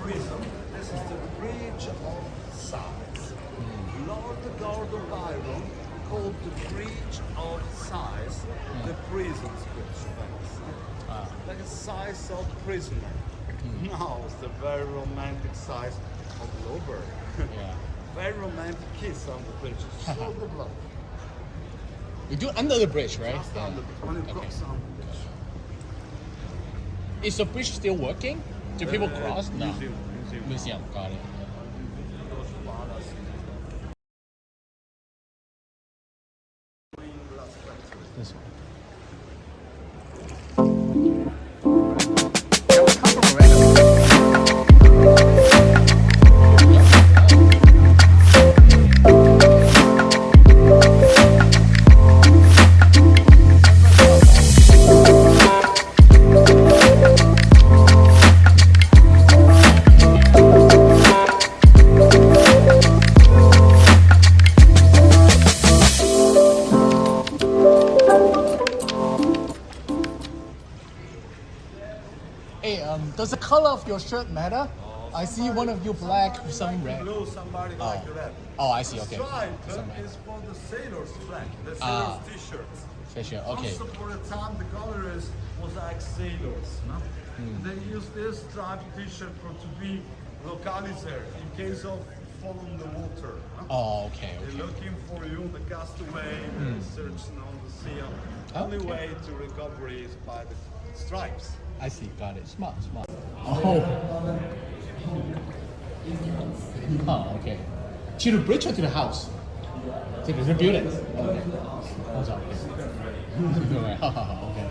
prison. This is the Bridge of Sighs. Lord Gordon Byron called the Bridge of Sighs the prison's bridge. Like a size of prisoner. Now it's the very romantic size of lover. Yeah. Very romantic kiss on the bridge. So developed. You do under the bridge, right? Just on the bridge. When you cross on the bridge. Is the bridge still working? Do people cross? No. Museum. Got it. This one. That was come from Hey, does the color of your shirt matter? I see one of you black, some red. Blue, somebody like red. Oh, I see. Okay. Stripe is for the sailor's flag, the sailor's t-shirts. Fisher. Okay. Also for the time the colors was like sailors, no? They use this striped t-shirt to be localizer in case of falling the water. No? Oh, okay. They're looking for you, the castaway, searching on the sea. Only way to recovery is by the stripes. I see. Got it. Smart. Oh. Oh, okay. To the bridge or to the house? To the building. Okay. Oh, sorry. Okay.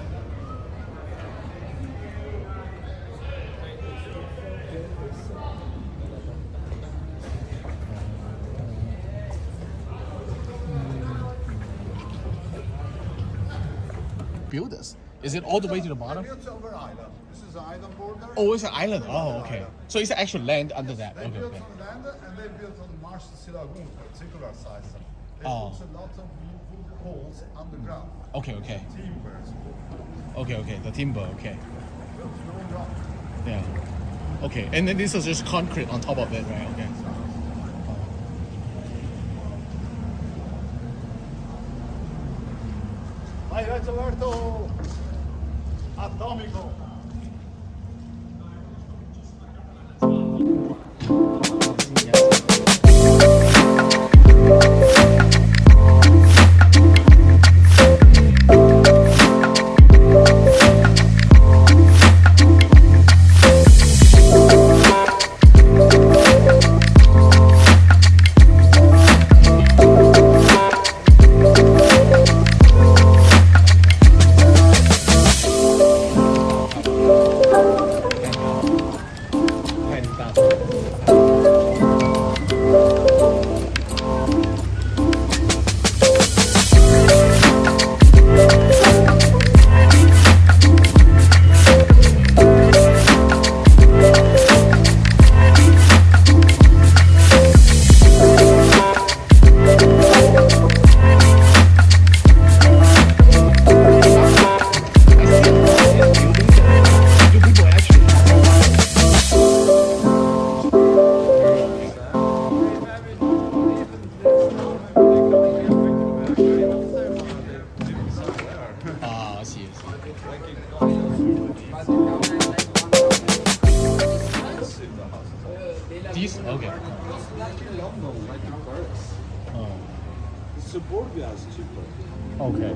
Builders. Is it all the way to the bottom? They built over island. This is the island border. Oh, it's an island. Oh, okay. So it's actual land under that. They Okay. built Okay. on land and they built on Marsh Lagoon, particular size. They Oh. put a lot of wood poles underground. Okay. Okay. Timbers. Okay. The timber. Okay. Built no rock. Yeah. Okay. And then this is just concrete on top of it, right? Okay. Vai, Alberto! Atomico! These? Okay. Like in London, like in Paris. Oh. The suburbia is cheaper. Okay.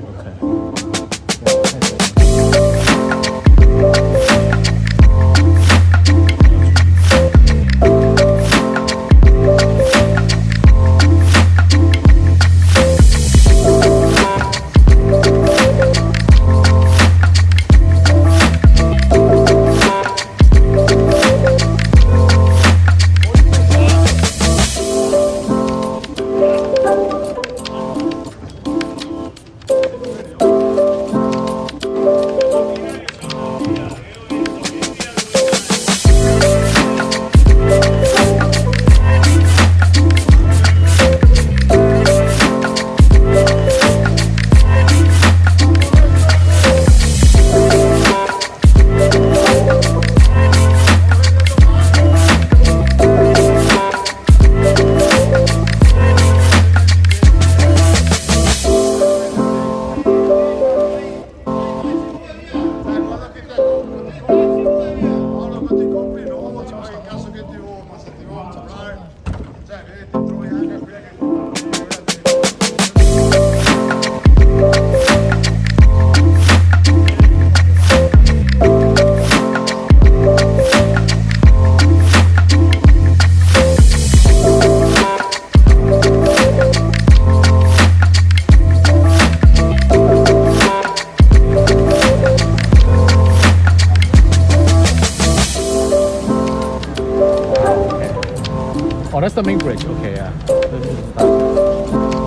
that's the main bridge. Okay, yeah. This is the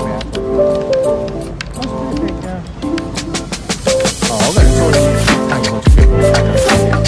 way That's pretty big, yeah. 我感觉坐一看以后就可以不看这个景点。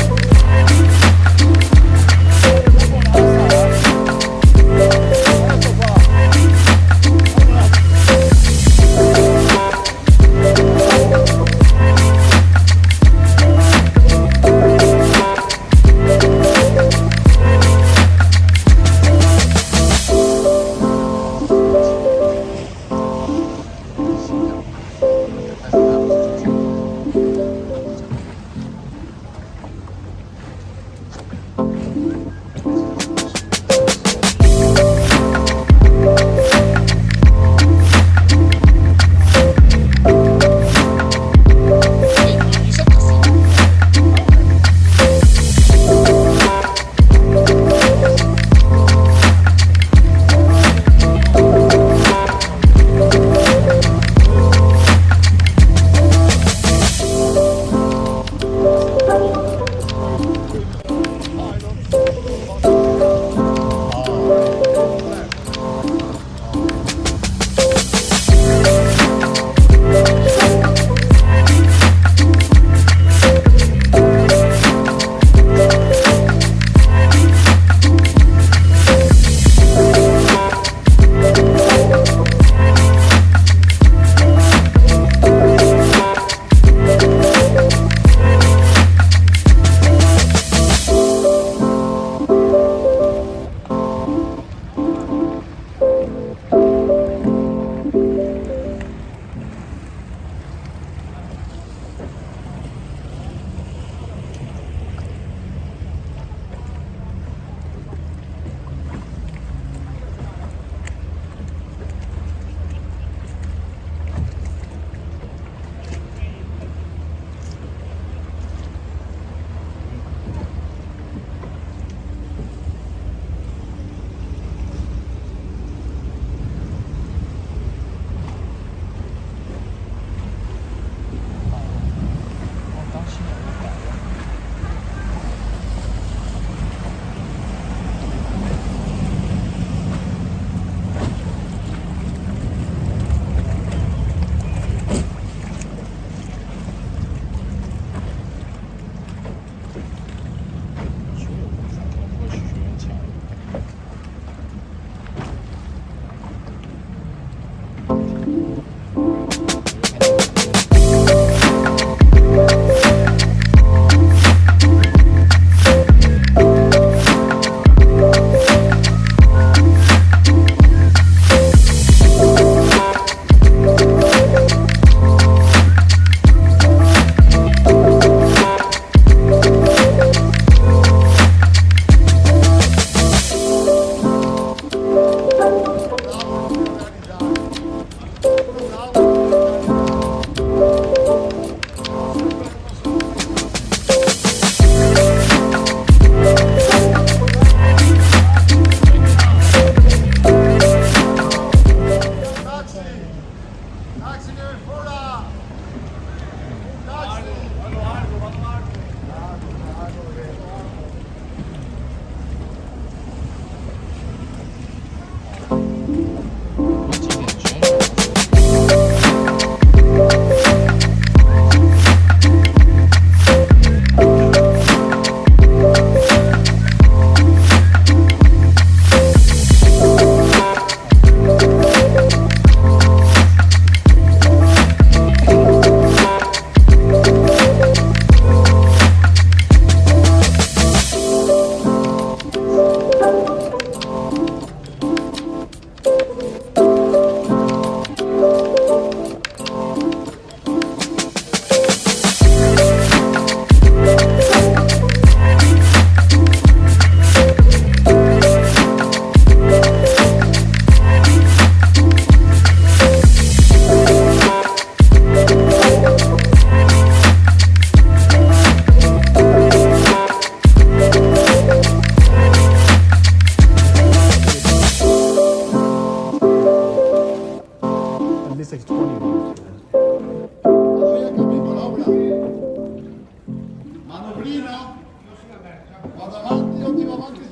Vado avanti, io ti va avanti.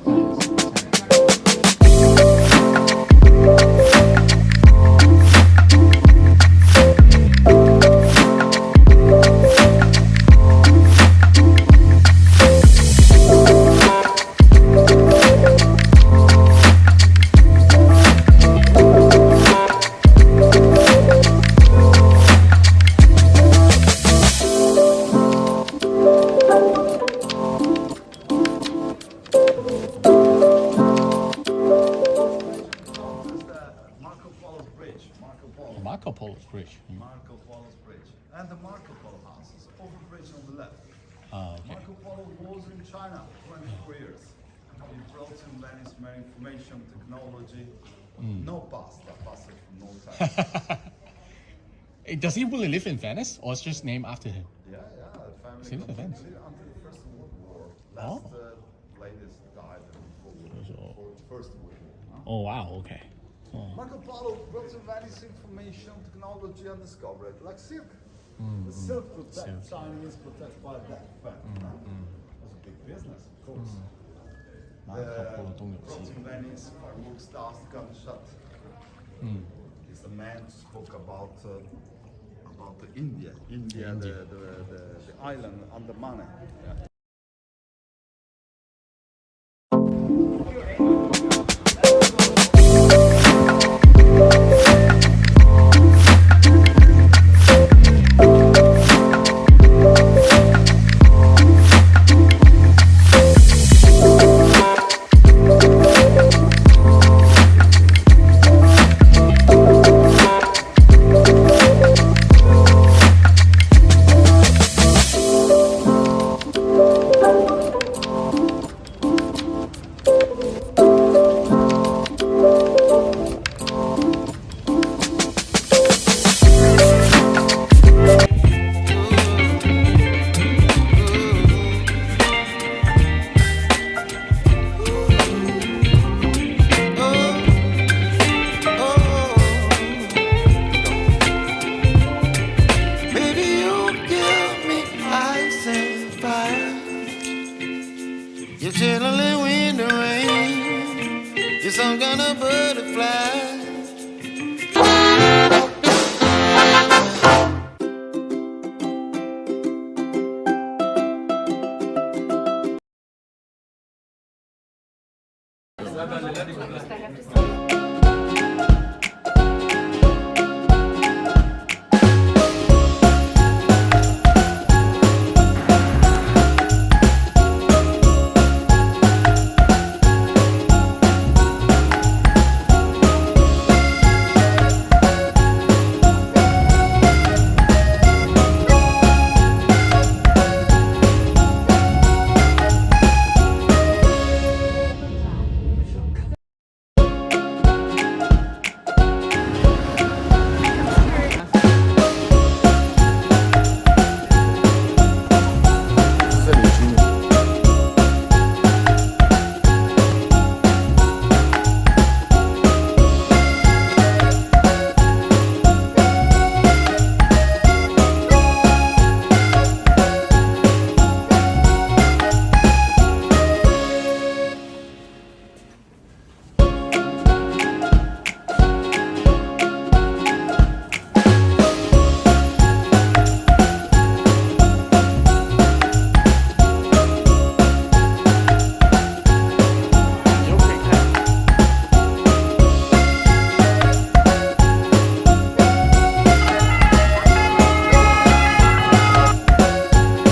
Bridge. Marco Polo's bridge. And the Marco Polo house is over the bridge on the left. Okay. Marco Polo was in China 24 years. He brought in Venice many information, technology. No pasta, pasta from no time. Does he really live in Venice, or it's just named after him? Yeah, the family He lives in Venice. until the First World War. Last latest died before the First World War. Oh wow, okay. Marco Polo brought to Venice information, technology, and discovery, like silk. The silk protect Chinese protect by that. It was a big business, of course. Brought to Venice, fireworks, dust, gunshot. He's the man who spoke about the India, the island under money. Yeah. You're chilling in the rain. You're some kind of butterfly.